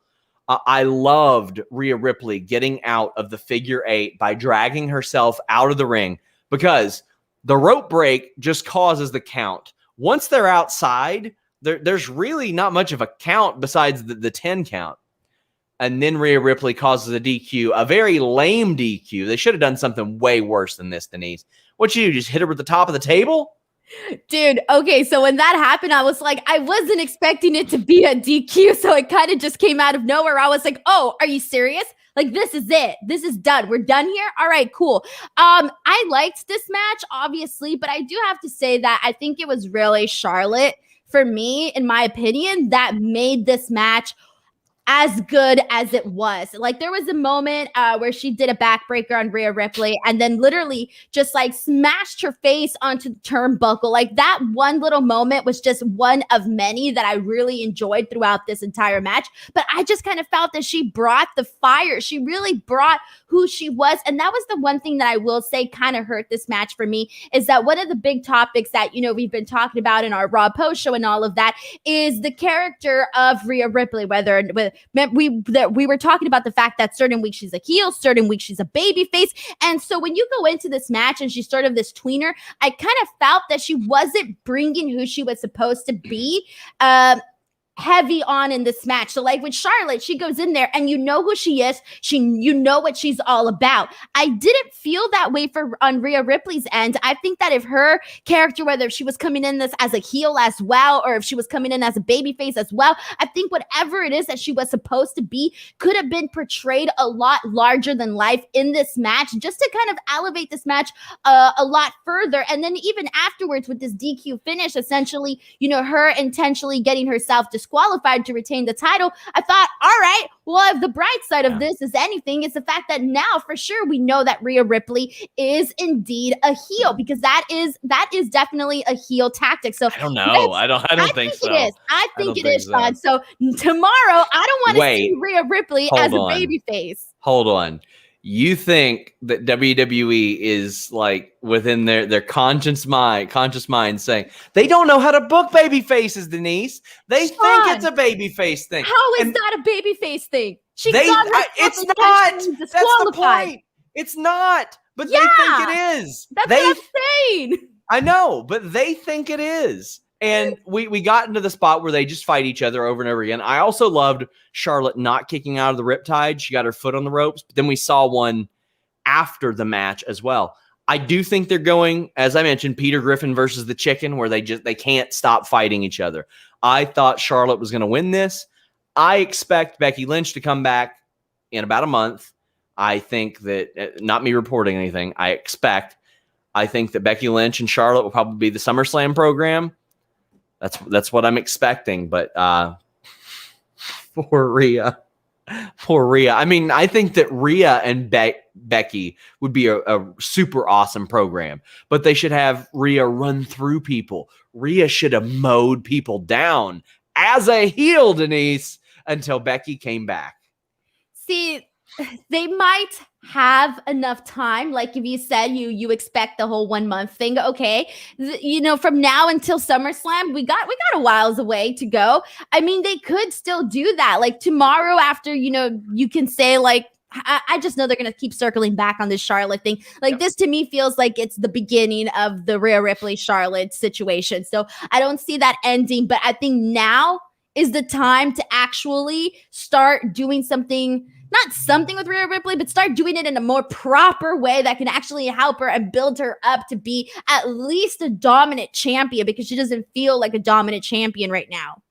Speaker 1: I loved Rhea Ripley getting out of the figure 8 by dragging herself out of the ring, because the rope break just causes the count. Once they're outside, there's really not much of a count besides the 10 count. And then Rhea Ripley causes a DQ, a very lame DQ. They should have done something way worse than this, Denise. What you do, just hit her with the top of the table?
Speaker 2: Dude, okay, so when that happened, I was like, I wasn't expecting it to be a DQ, so it kind of just came out of nowhere. I was like, oh, are you serious? Like, this is it. This is done. We're done here? All right, cool. I liked this match, obviously, but I do have to say that I think it was really Charlotte, for me, in my opinion, that made this match as good as it was. Like, there was a moment where she did a backbreaker on Rhea Ripley and then literally just like smashed her face onto the turnbuckle. Like, that one little moment was just one of many that I really enjoyed throughout this entire match. But I just kind of felt that she brought the fire. She really brought who she was. And that was the one thing that I will say kind of hurt this match for me, is that one of the big topics that, you know, we've been talking about in our Raw post show and all of that is the character of Rhea Ripley, whether we were talking about the fact that certain weeks she's a heel, certain weeks she's a baby face. And so when you go into this match and she's sort of this tweener, I kind of felt that she wasn't bringing who she was supposed to be heavy on in this match. So like with Charlotte, she goes in there and you know who she is. You know what she's all about. I didn't feel that way on Rhea Ripley's end. I think that if her character, whether if she was coming in this as a heel as well, or if she was coming in as a babyface as well, I think whatever it is that she was supposed to be could have been portrayed a lot larger than life in this match, just to kind of elevate this match a lot further. And then even afterwards with this DQ finish, essentially, you know, her intentionally getting herself disqualified disqualified to retain the title, I thought, all right, well, if the bright side of this is anything, it's the fact that now for sure we know that Rhea Ripley is indeed a heel, because that is definitely a heel tactic. So
Speaker 1: I don't know. I don't think so.
Speaker 2: It is. I think it is, Sean. So tomorrow, I don't want to see Rhea Ripley as a babyface.
Speaker 1: Hold on. You think that WWE is like within their conscious mind saying they don't know how to book baby faces, Denise. They think it's a baby face thing.
Speaker 2: How is that a baby face thing?
Speaker 1: It's not. That's the point. It's not. But they think it is.
Speaker 2: That's what I'm saying.
Speaker 1: I know, but they think it is. And we got into the spot where they just fight each other over and over again. I also loved Charlotte not kicking out of the riptide. She got her foot on the ropes, but then we saw one after the match as well. I do think they're going, as I mentioned, Peter Griffin versus the Chicken, where they can't stop fighting each other. I thought Charlotte was going to win this. I expect Becky Lynch to come back in about a month. I think that, not me reporting anything, I think that Becky Lynch and Charlotte will probably be the SummerSlam program. That's what I'm expecting, but poor Rhea. I mean, I think that Rhea and Becky would be a super awesome program, but they should have Rhea run through people. Rhea should have mowed people down as a heel, Denise, until Becky came back.
Speaker 2: See, they might have enough time. Like if you said you expect the whole 1 month thing, okay, from now until SummerSlam, we got a whiles away to go. I mean, they could still do that. Like tomorrow after, you can say like, I just know they're going to keep circling back on this Charlotte thing. Like this to me feels like it's the beginning of the Rhea Ripley Charlotte situation. So I don't see that ending, but I think now is the time to actually start doing something. Not something with Rhea Ripley, but start doing it in a more proper way that can actually help her and build her up to be at least a dominant champion, because she doesn't feel like a dominant champion right now.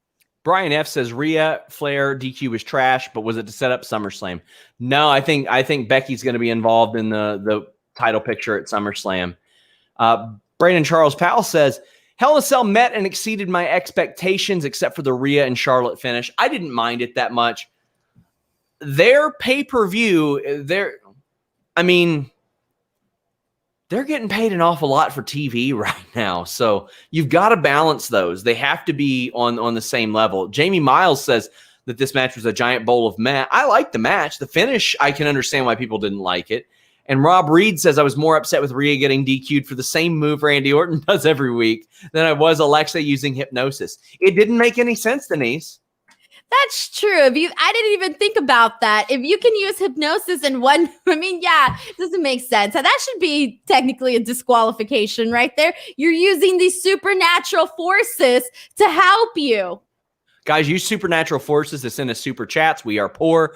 Speaker 1: Brian F says Rhea Flair DQ was trash, but was it to set up SummerSlam? No, I think Becky's going to be involved in the title picture at SummerSlam. Brandon Charles Powell says Hell in a Cell met and exceeded my expectations, except for the Rhea and Charlotte finish. I didn't mind it that much. Their pay-per-view, they're getting paid an awful lot for TV right now. So you've got to balance those. They have to be on the same level. Jamie Miles says that this match was a giant bowl of meh. I liked the match. The finish, I can understand why people didn't like it. And Rob Reed says, I was more upset with Rhea getting DQ'd for the same move Randy Orton does every week than I was Alexa using hypnosis. It didn't make any sense, Denise.
Speaker 2: That's true. I didn't even think about that. If you can use hypnosis in one, it doesn't make sense. That should be technically a disqualification right there. You're using these supernatural forces to help you.
Speaker 1: Guys, use supernatural forces to send us super chats. We are poor.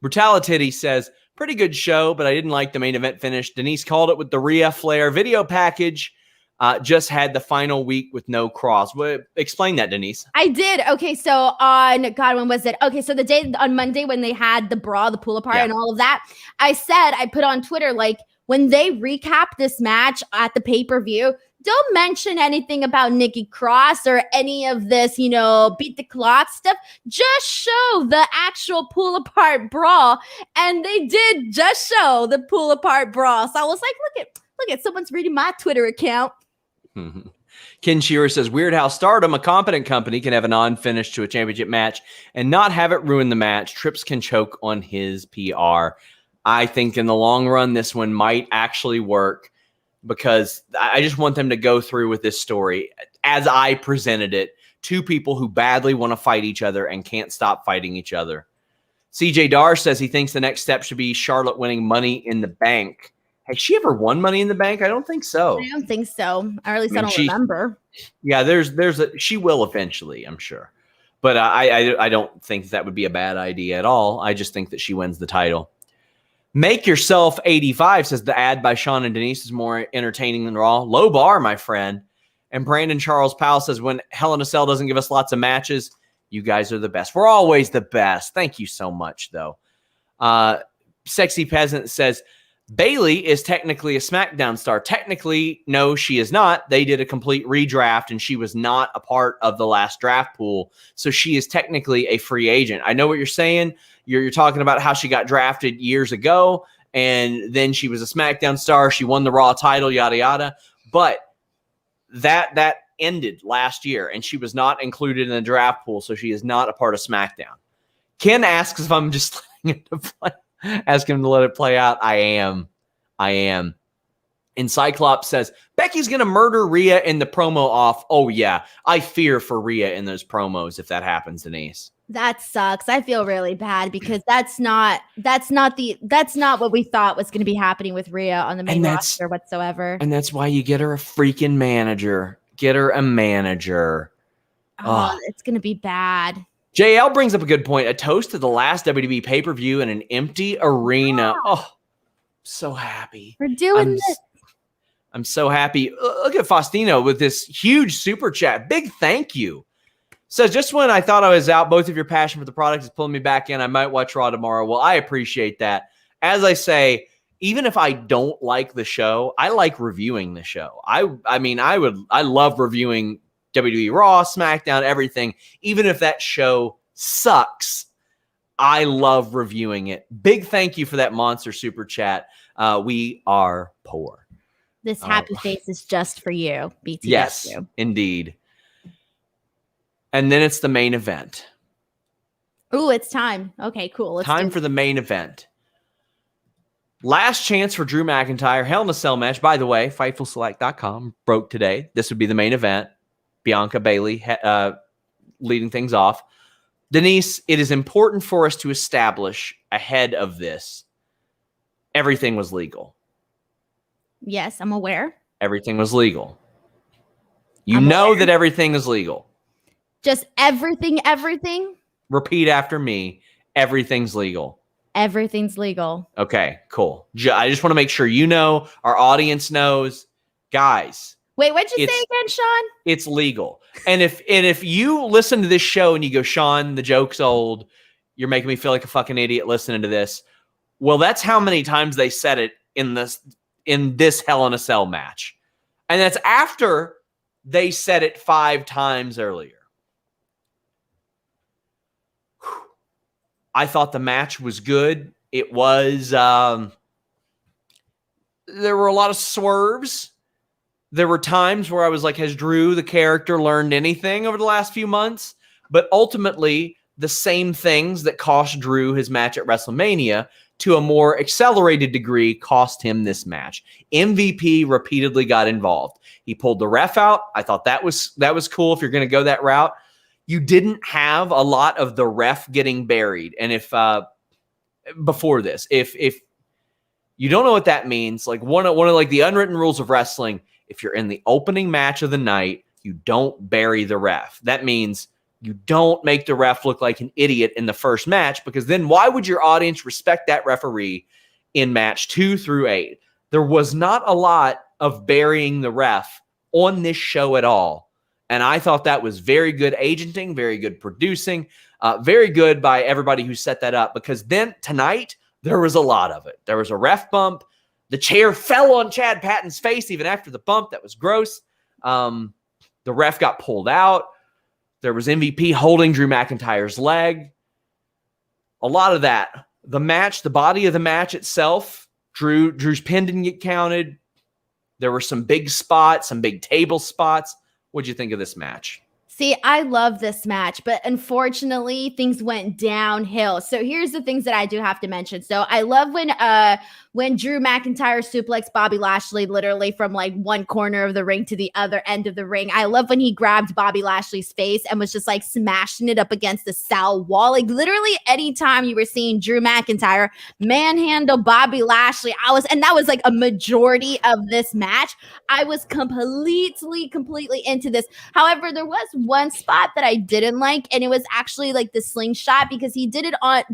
Speaker 1: Brutality says, pretty good show, but I didn't like the main event finish. Denise called it with the Rhea Flair video package. Just had the final week with no cross. Explain that, Denise.
Speaker 2: I did. Okay, so when was it? Okay, so the day on Monday when they had the brawl, the pull apart and all of that, I put on Twitter, like, when they recap this match at the pay-per-view, don't mention anything about Nikki Cross or any of this, beat the clock stuff. Just show the actual pull apart brawl. And they did just show the pull apart brawl. So I was like, look at someone's reading my Twitter account.
Speaker 1: Ken Shearer says, weird how Stardom, a competent company, can have a non-finish to a championship match and not have it ruin the match. Trips can choke on his PR. I think in the long run, this one might actually work, because I just want them to go through with this story as I presented it. Two people who badly want to fight each other and can't stop fighting each other. CJ Dar says he thinks the next step should be Charlotte winning Money in the Bank. Has she ever won Money in the Bank? I don't think so.
Speaker 2: I don't think so. Or at least I don't remember.
Speaker 1: Yeah, she will eventually, I'm sure. But I don't think that would be a bad idea at all. I just think that she wins the title. Make Yourself 85 says the ad by Sean and Denise is more entertaining than Raw. Low bar, my friend. And Brandon Charles Powell says, when Hell in a Cell doesn't give us lots of matches, you guys are the best. We're always the best. Thank you so much, though. Sexy Peasant says, Bayley is technically a SmackDown star. Technically, no, she is not. They did a complete redraft, and she was not a part of the last draft pool. So she is technically a free agent. I know what you're saying. You're talking about how she got drafted years ago, and then she was a SmackDown star. She won the Raw title, yada, yada. But that ended last year, and she was not included in the draft pool, so she is not a part of SmackDown. Ken asks if I'm just letting it play. Ask him to let it play out. I am. And Cyclops says, Becky's going to murder Rhea in the promo off. Oh, yeah. I fear for Rhea in those promos if that happens, Denise.
Speaker 2: That sucks. I feel really bad because that's not what we thought was going to be happening with Rhea on the main roster whatsoever.
Speaker 1: And that's why you get her a freaking manager. Get her a manager.
Speaker 2: Oh, it's going to be bad.
Speaker 1: JL brings up a good point. A toast to the last WWE pay-per-view in an empty arena. Wow. Oh, so happy.
Speaker 2: We're doing this.
Speaker 1: I'm so happy. Look at Faustino with this huge super chat. Big thank you. Says, just when I thought I was out, both of your passion for the product is pulling me back in. I might watch Raw tomorrow. Well, I appreciate that. As I say, even if I don't like the show, I like reviewing the show. I love reviewing WWE Raw, SmackDown, everything. Even if that show sucks, I love reviewing it. Big thank you for that monster super chat. We are poor.
Speaker 2: This happy face is just for you, BTW.
Speaker 1: Yes, indeed. And then it's the main event.
Speaker 2: Ooh, it's time. Okay, cool.
Speaker 1: Time for the main event. Last chance for Drew McIntyre. Hell in a Cell match. By the way, FightfulSelect.com broke today. This would be the main event. Bianca, Bayley leading things off. Denise, it is important for us to establish ahead of this, everything was legal.
Speaker 2: Yes, I'm aware.
Speaker 1: Everything was legal. You know that everything is legal.
Speaker 2: Just everything?
Speaker 1: Repeat after me. Everything's legal.
Speaker 2: Everything's legal.
Speaker 1: Okay, cool. I just want to make sure you know, our audience knows. Guys.
Speaker 2: Wait, what'd you say again, Sean?
Speaker 1: It's legal. And if you listen to this show and you go, Sean, the joke's old, you're making me feel like a fucking idiot listening to this. Well, that's how many times they said it in this Hell in a Cell match. And that's after they said it 5 times earlier. I thought the match was good. It was, there were a lot of swerves. There were times where I was like, has Drew, the character, learned anything over the last few months? But ultimately, the same things that cost Drew his match at WrestleMania to a more accelerated degree cost him this match. MVP repeatedly got involved. He pulled the ref out. I thought that was cool if you're going to go that route. You didn't have a lot of the ref getting buried. And if before this, if you don't know what that means, like one of like the unwritten rules of wrestling, if you're in the opening match of the night, you don't bury the ref. That means you don't make the ref look like an idiot in the first match, because then why would your audience respect that referee in match 2 through 8? There was not a lot of burying the ref on this show at all. And I thought that was very good agenting, very good producing, very good by everybody who set that up, because then tonight there was a lot of it. There was a ref bump. The chair fell on Chad Patton's face even after the bump. That was gross. The ref got pulled out. There was MVP holding Drew McIntyre's leg. A lot of that. The match, the body of the match itself, Drew's pin didn't get counted. There were some big spots, some big table spots. What'd you think of this match?
Speaker 2: See, I love this match, but unfortunately, things went downhill. So here's the things that I do have to mention. So I love when Drew McIntyre suplexed Bobby Lashley literally from like one corner of the ring to the other end of the ring. I love when he grabbed Bobby Lashley's face and was just like smashing it up against the cell wall. Like literally anytime you were seeing Drew McIntyre manhandle Bobby Lashley, and that was like a majority of this match. I was completely into this. However, there was one spot that I didn't like, and it was actually like the slingshot, because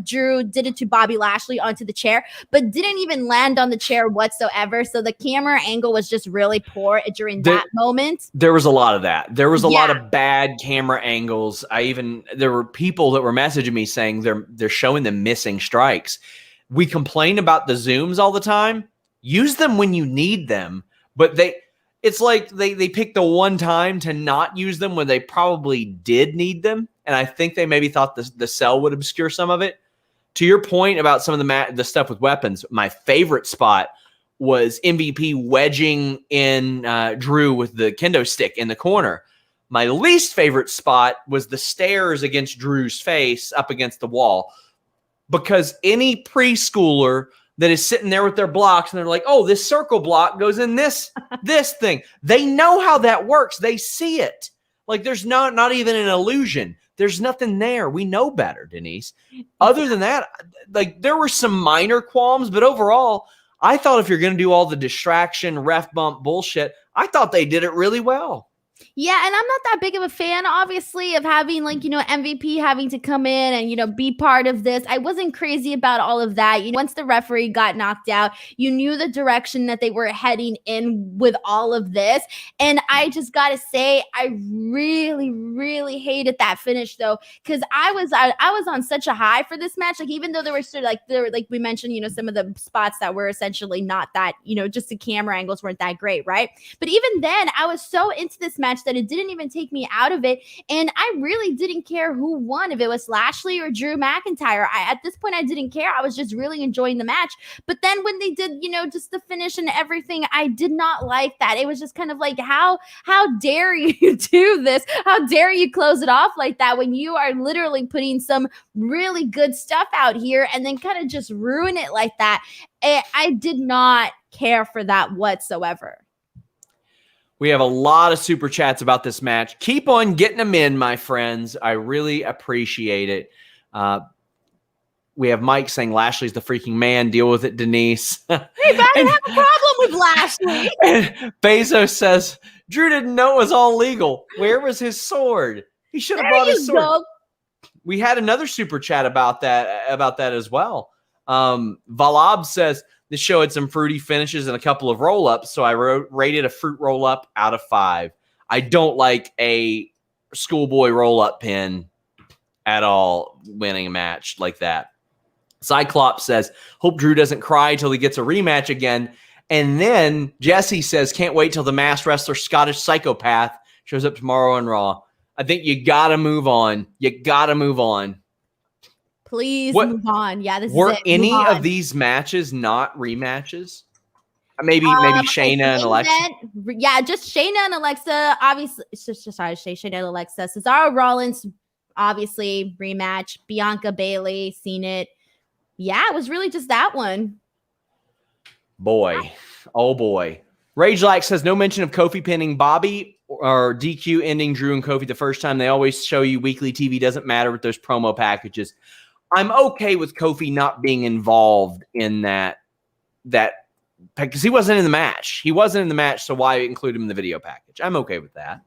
Speaker 2: Drew did it to Bobby Lashley onto the chair, but didn't even land on the chair whatsoever. So the camera angle was just really poor during that moment.
Speaker 1: There was a lot of that. There was a lot of bad camera angles. There were people that were messaging me saying they're showing them missing strikes. We complain about the zooms all the time. use them when you need them, but it's like they picked the one time to not use them when they probably did need them. And I think they maybe thought the cell would obscure some of it. To your point about some of the stuff with weapons, my favorite spot was MVP wedging in Drew with the kendo stick in the corner. My least favorite spot was the stairs against Drew's face up against the wall, because any preschooler that is sitting there with their blocks and they're like, oh, this circle block goes in this thing. They know how that works. They see it. Like, there's not even an illusion. There's nothing there. We know better, Denise. Other than that, like, there were some minor qualms, but overall, I thought if you're going to do all the distraction, ref bump bullshit, I thought they did it really well.
Speaker 2: Yeah, and I'm not that big of a fan, obviously, of having, like, MVP having to come in and, be part of this. I wasn't crazy about all of that. Once the referee got knocked out, you knew the direction that they were heading in with all of this. And I just got to say, I really, really hated that finish, though, because I was on such a high for this match. Like, even though there were like we mentioned, some of the spots that were essentially not that, just the camera angles weren't that great, right? But even then, I was so into this match that it didn't even take me out of it. And I really didn't care who won, if it was Lashley or Drew McIntyre. At this point, I didn't care. I was just really enjoying the match. But then when they did, just the finish and everything, I did not like that. It was just kind of like, how dare you do this? How dare you close it off like that when you are literally putting some really good stuff out here and then kind of just ruin it like that? I did not care for that whatsoever.
Speaker 1: We have a lot of super chats about this match. Keep on getting them in, my friends. I really appreciate it. We have Mike saying Lashley's the freaking man. Deal with it, Denise.
Speaker 2: Hey, but I didn't have a problem with Lashley.
Speaker 1: And Bezos says, Drew didn't know it was all legal. Where was his sword? He should have brought his sword. Go. We had another super chat about that as well. Valab says, this show had some fruity finishes and a couple of roll-ups, so I rated a fruit roll-up out of 5. I don't like a schoolboy roll-up pin at all winning a match like that. Cyclops says, hope Drew doesn't cry till he gets a rematch again. And then Jesse says, can't wait till the masked wrestler Scottish Psychopath shows up tomorrow on Raw. I think you got to move on.
Speaker 2: Please move on. Yeah,
Speaker 1: were any of these matches not rematches? Maybe Shayna and Alexa.
Speaker 2: Yeah, just Shayna and Alexa. Obviously, Shayna and Alexa. Cesaro Rollins, obviously rematch. Bianca Bayley, seen it. Yeah, it was really just that one.
Speaker 1: Boy, oh boy. Rage Like says no mention of Kofi pinning Bobby or DQ ending Drew and Kofi the first time. They always show you weekly TV doesn't matter with those promo packages. I'm okay with Kofi not being involved in that because he wasn't in the match. So why include him in the video package? I'm okay with that.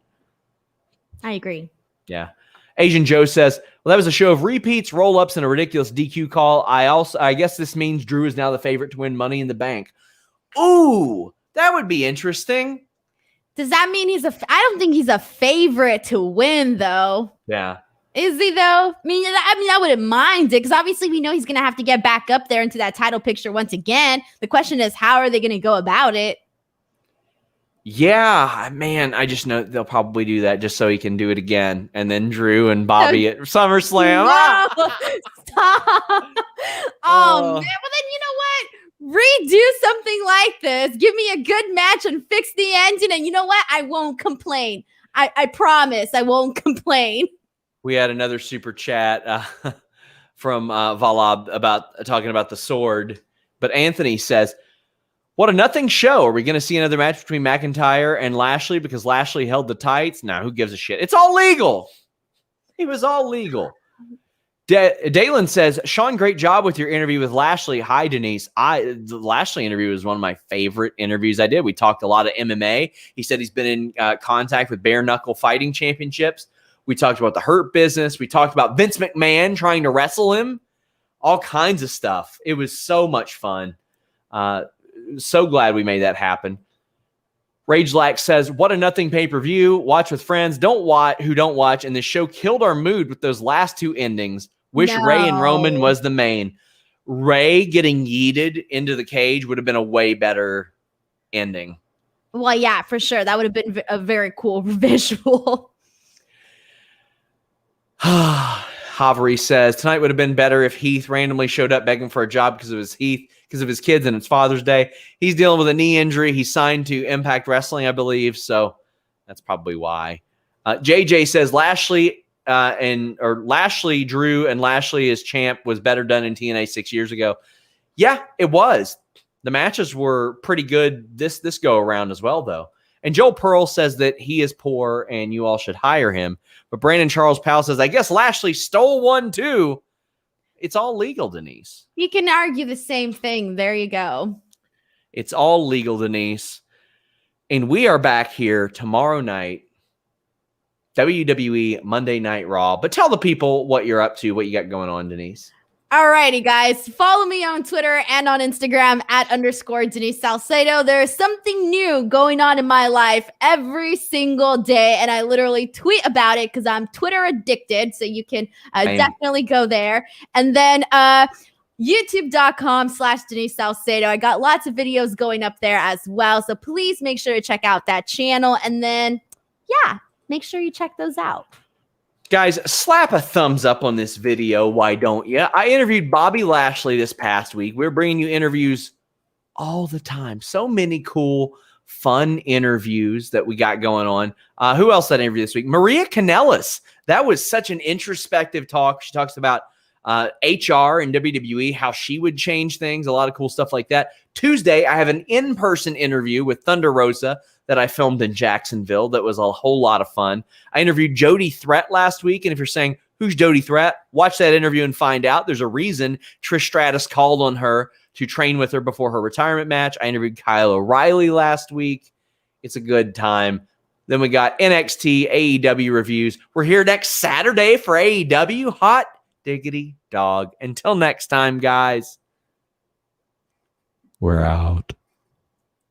Speaker 2: I agree.
Speaker 1: Yeah. Asian Joe says, well, that was a show of repeats, roll-ups, and a ridiculous DQ call. I guess this means Drew is now the favorite to win Money in the Bank. Ooh, that would be interesting.
Speaker 2: Does that mean I don't think he's a favorite to win, though.
Speaker 1: Yeah.
Speaker 2: Is he, though? I mean, I wouldn't mind it because obviously we know he's going to have to get back up there into that title picture once again. The question is, how are they going to go about it?
Speaker 1: Yeah, man, I just know they'll probably do that just so he can do it again. And then Drew and Bobby at SummerSlam.
Speaker 2: No, stop. Oh, man. Well, then you know what? Redo something like this. Give me a good match and fix the ending. And you know what? I won't complain. I promise I won't complain.
Speaker 1: We had another super chat from Valab talking about the sword. But Anthony says, what a nothing show. Are we going to see another match between McIntyre and Lashley because Lashley held the tights? Nah, who gives a shit? It's all legal. It was all legal. Dalen says, Sean, great job with your interview with Lashley. Hi, Denise. The Lashley interview was one of my favorite interviews I did. We talked a lot of MMA. He said he's been in contact with bare knuckle fighting championships. We talked about the Hurt Business. We talked about Vince McMahon trying to wrestle him. All kinds of stuff. It was so much fun. So glad we made that happen. Rage Lack says, what a nothing pay-per-view. Watch with friends. Don't watch. And the show killed our mood with those last two endings. Wish Ray and Roman was the main. Ray getting yeeted into the cage would have been a way better ending.
Speaker 2: Well, yeah, for sure. That would have been a very cool visual.
Speaker 1: Havery says, tonight would have been better if Heath randomly showed up begging for a job because of his kids and it's Father's Day. He's dealing with a knee injury. He's signed to Impact Wrestling, I believe. So that's probably why. JJ says Lashley Drew and Lashley as champ was better done in TNA 6 years ago. Yeah, it was. The matches were pretty good this go around as well, though. And Joel Pearl says that he is poor and you all should hire him. But Brandon Charles Powell says, I guess Lashley stole one too. It's all legal, Denise.
Speaker 2: You can argue the same thing. There you go.
Speaker 1: It's all legal, Denise. And we are back here tomorrow night, WWE Monday Night Raw. But tell the people what you're up to, what you got going on, Denise.
Speaker 2: Alrighty, guys. Follow me on Twitter and on Instagram @ Denise Salcedo. There is something new going on in my life every single day, and I literally tweet about it because I'm Twitter addicted. So you can definitely go there. And then youtube.com/Denise Salcedo. I got lots of videos going up there as well. So please make sure to check out that channel. And then, yeah, make sure you check those out.
Speaker 1: Guys, slap a thumbs up on this video. Why don't you? I interviewed Bobby Lashley this past week. We're bringing you interviews all the time. So many cool, fun interviews that we got going on. Who else did I interview this week? Maria Kanellis. That was such an introspective talk. She talks about HR and WWE, how she would change things, a lot of cool stuff like that. Tuesday, I have an in-person interview with Thunder Rosa that I filmed in Jacksonville. That was a whole lot of fun. I interviewed Jody Threat last week. And if you're saying, who's Jody Threat? Watch that interview and find out. There's a reason Trish Stratus called on her to train with her before her retirement match. I interviewed Kyle O'Reilly last week. It's a good time. Then we got NXT AEW reviews. We're here next Saturday for AEW. Hot diggity dog. Until next time, guys.
Speaker 3: We're out.